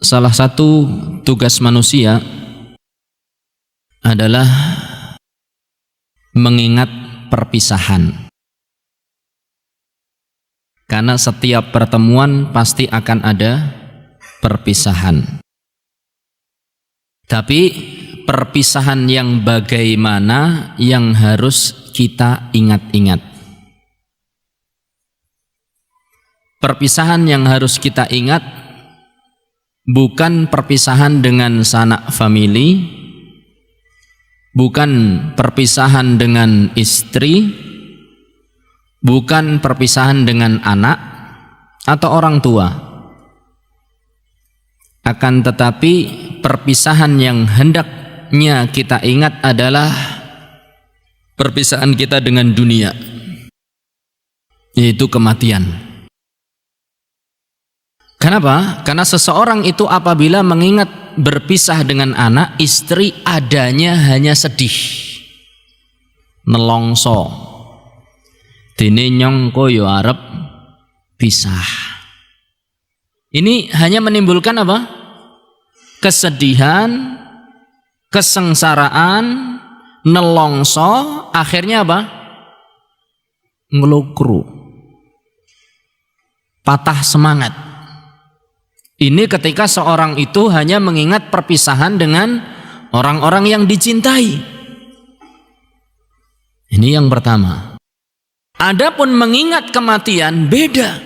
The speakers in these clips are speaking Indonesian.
salah satu tugas manusia adalah mengingat perpisahan. Karena setiap pertemuan pasti akan ada perpisahan. Tapi perpisahan yang bagaimana yang harus kita ingat-ingat. Perpisahan yang harus kita ingat bukan perpisahan dengan sanak famili, bukan perpisahan dengan istri, bukan perpisahan dengan anak atau orang tua. Akan tetapi perpisahan yang hendaknya kita ingat adalah perpisahan kita dengan dunia, yaitu kematian. Kenapa? Karena seseorang itu apabila mengingat berpisah dengan anak, istri, adanya hanya sedih, nelongso, dene nyongko yo arep pisah. Ini hanya menimbulkan apa? Kesedihan, kesengsaraan, nelongso, akhirnya apa? Ngelukru, patah semangat. Ini ketika seorang itu hanya mengingat perpisahan dengan orang-orang yang dicintai. Ini yang pertama. Adapun mengingat kematian beda.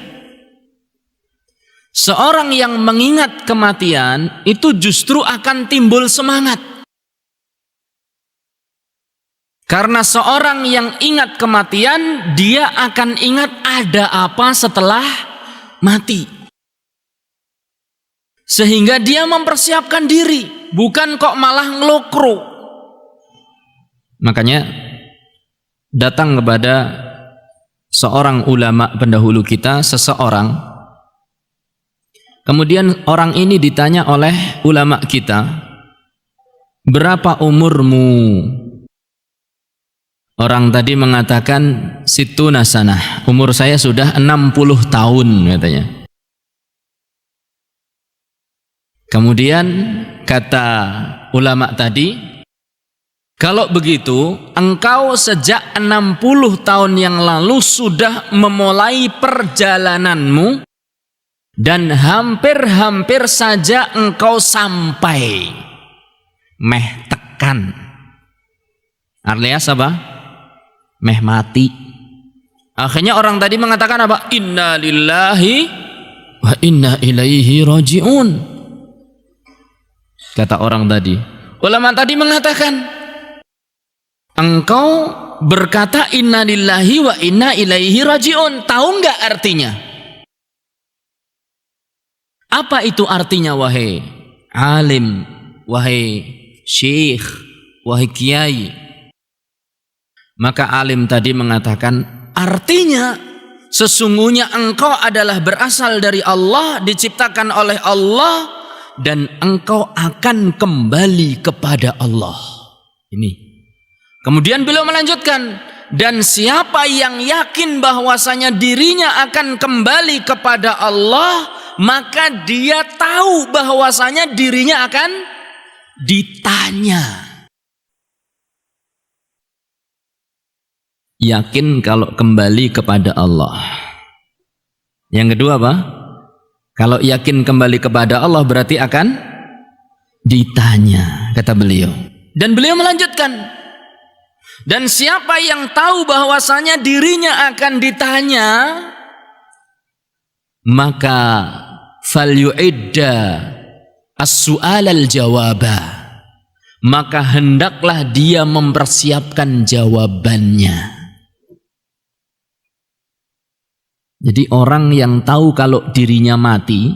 Seorang yang mengingat kematian itu justru akan timbul semangat. Karena seorang yang ingat kematian, dia akan ingat ada apa setelah mati. Sehingga dia mempersiapkan diri, bukan kok malah ngelokro. Makanya datang kepada seorang ulama pendahulu kita, seseorang. Kemudian orang ini ditanya oleh ulama kita, berapa umurmu? Orang tadi mengatakan situna sanah, umur saya sudah 60 tahun katanya. Kemudian kata ulama tadi, kalau begitu engkau sejak 60 tahun yang lalu sudah memulai perjalananmu dan hampir-hampir saja engkau sampai, meh tekan. Artinya apa? Meh mati. Akhirnya orang tadi mengatakan apa? Inna lillahi wa inna ilaihi raji'un. Kata orang tadi, ulama tadi mengatakan, engkau berkata inna lillahi wa inna ilaihi raji'un. Tahu enggak artinya? Apa itu artinya wahai alim, wahai syekh, wahai kiai? Maka alim tadi mengatakan, artinya sesungguhnya engkau adalah berasal dari Allah, diciptakan oleh Allah, dan engkau akan kembali kepada Allah. Ini. Kemudian beliau melanjutkan, dan siapa yang yakin bahwasanya dirinya akan kembali kepada Allah, maka dia tahu bahwasanya dirinya akan ditanya. Yakin kalau kembali kepada Allah. Yang kedua apa? Kalau yakin kembali kepada Allah berarti akan ditanya, kata beliau. Dan beliau melanjutkan, dan siapa yang tahu bahwasanya dirinya akan ditanya, maka falyu'idda as-su'al al-jawaba, maka hendaklah dia mempersiapkan jawabannya. Jadi orang yang tahu kalau dirinya mati,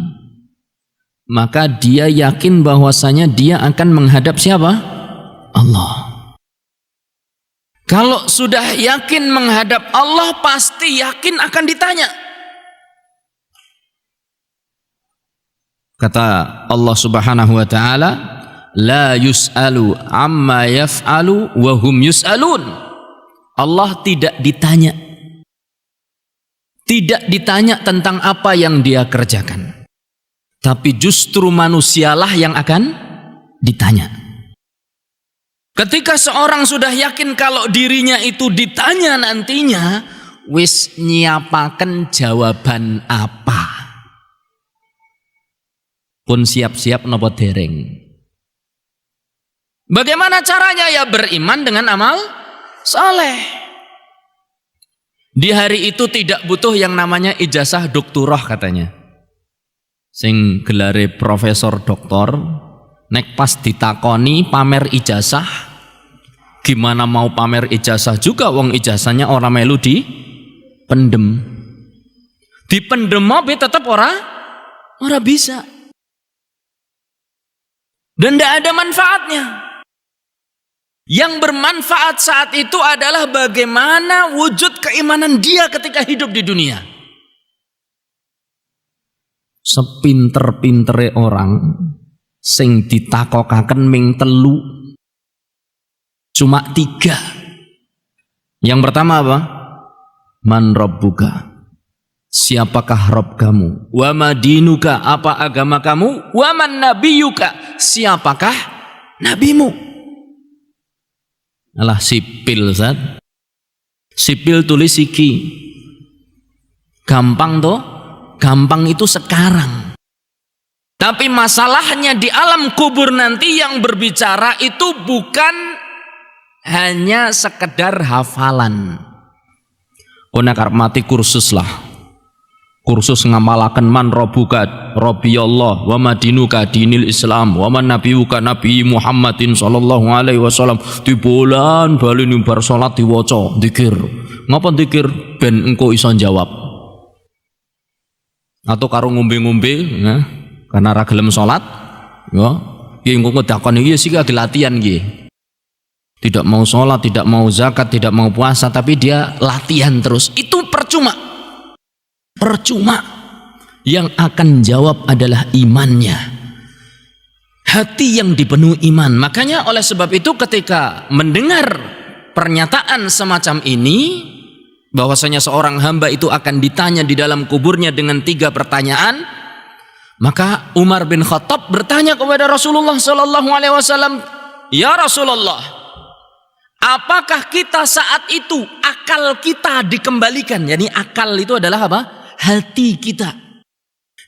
maka dia yakin bahwasanya dia akan menghadap siapa? Allah. Kalau sudah yakin menghadap Allah, pasti yakin akan ditanya. Kata Allah Subhanahu wa taala, la yus'alu amma yaf'alu wa hum yus'alun. Allah tidak ditanya. Tidak ditanya tentang apa yang dia kerjakan. Tapi justru manusialah yang akan ditanya. Ketika seorang sudah yakin kalau dirinya itu ditanya nantinya, wis nyiapaken jawaban apa? Pun siap-siap nopo dereng. Bagaimana caranya? Ya beriman dengan amal saleh. Di hari itu tidak butuh yang namanya ijazah doktorah katanya. Sing gelare profesor doktor, nek pas ditakoni pamer ijazah, gimana mau pamer ijazah juga wong ijazahnya orang melu di pendem. Dipendem tapi tetap ora bisa. Dan tidak ada manfaatnya. Yang bermanfaat saat itu adalah bagaimana wujud keimanan dia ketika hidup di dunia. Sepinter-pintere orang sing ditakokaken ming 3, cuma 3. Yang pertama apa? Man rabbuka, siapakah Rabb kamu? Wa madinuka, apa agama kamu? Wa man nabiyuka, siapakah nabimu? Alah sipil Zat. Sipil tulis iki. Gampang toh? Gampang itu sekarang. Tapi masalahnya di alam kubur nanti yang berbicara itu bukan hanya sekedar hafalan. Nak mati kursus lah. Kursus ngamalaken man rabbuka rabbiyallah wa madinuka dinil Islam wa man nabiyuka nabi Muhammadin sallallahu alaihi wasallam. Di bulan bali bar salat diwaca zikir. Ngapa zikir? Ben engko iso jawab. Atau karo ngombe-ngombe ya, karena ra gelem salat ya nggih engko dakon iki sik latihan nggih. Tidak mau sholat, tidak mau zakat, tidak mau puasa, tapi dia latihan terus. Itu percuma. Yang akan jawab adalah imannya. Hati yang dipenuhi iman. Makanya oleh sebab itu ketika mendengar pernyataan semacam ini, bahwasanya seorang hamba itu akan ditanya di dalam kuburnya dengan 3 pertanyaan, maka Umar bin Khattab bertanya kepada Rasulullah sallallahu alaihi wasallam, "Ya Rasulullah, apakah kita saat itu akal kita dikembalikan?" Yani akal itu adalah apa? Hati kita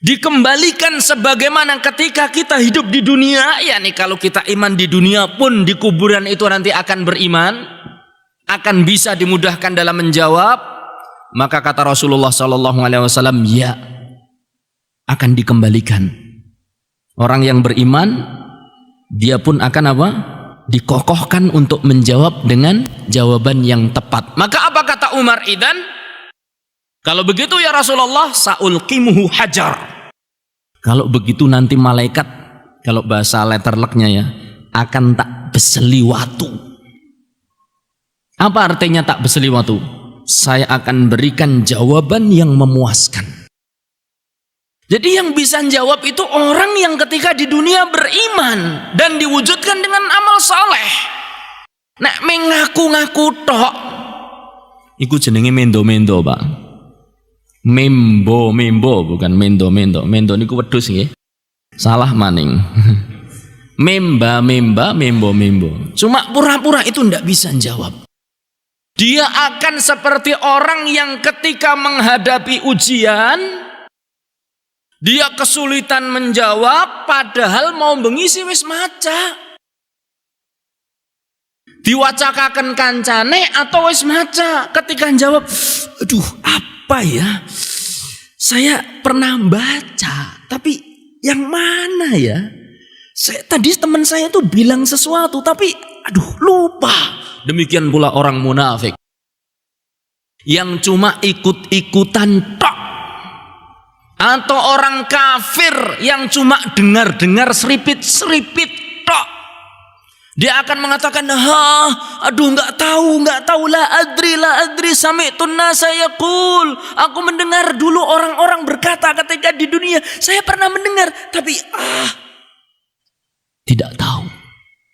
dikembalikan sebagaimana ketika kita hidup di dunia. Yani kalau kita iman di dunia pun di kuburan itu nanti akan beriman, akan bisa dimudahkan dalam menjawab. Maka kata Rasulullah sallallahu alaihi wasallam, ya, akan dikembalikan. Orang yang beriman dia pun akan apa? Dikokohkan untuk menjawab dengan jawaban yang tepat. Maka apa kata Umar? Idan, kalau begitu ya Rasulullah, saulqimuhu hajar. Kalau begitu nanti malaikat, kalau bahasa letterleknya ya, akan tak beseli watu. Apa artinya tak beseli watu? Saya akan berikan jawaban yang memuaskan. Jadi yang bisa jawab itu orang yang ketika di dunia beriman dan diwujudkan dengan amal saleh. Nek mengaku-ngaku tok, iku jenenge mendo-mendo, Pak. Membo bukan mendo. Mendo niku wedhus nggih. Salah maning. Membo. Cuma pura-pura itu ndak bisa jawab. Dia akan seperti orang yang ketika menghadapi ujian, dia kesulitan menjawab padahal mau mengisi wis maca. Diwacakaken kancane atau wis maca, ketika jawab, aduh apa ya? Saya pernah baca, tapi yang mana ya? Tadi teman saya tuh bilang sesuatu tapi aduh lupa. Demikian pula orang munafik yang cuma ikut-ikutan tok, atau orang kafir yang cuma dengar-dengar seripit tok. Dia akan mengatakan, aduh nggak tahu la adri sami'tun nasa yaqul. Aku mendengar dulu orang-orang berkata ketika di dunia, saya pernah mendengar tapi tidak tahu,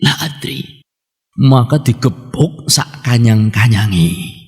la adri. Maka digebuk sak kanyang-kanyangi.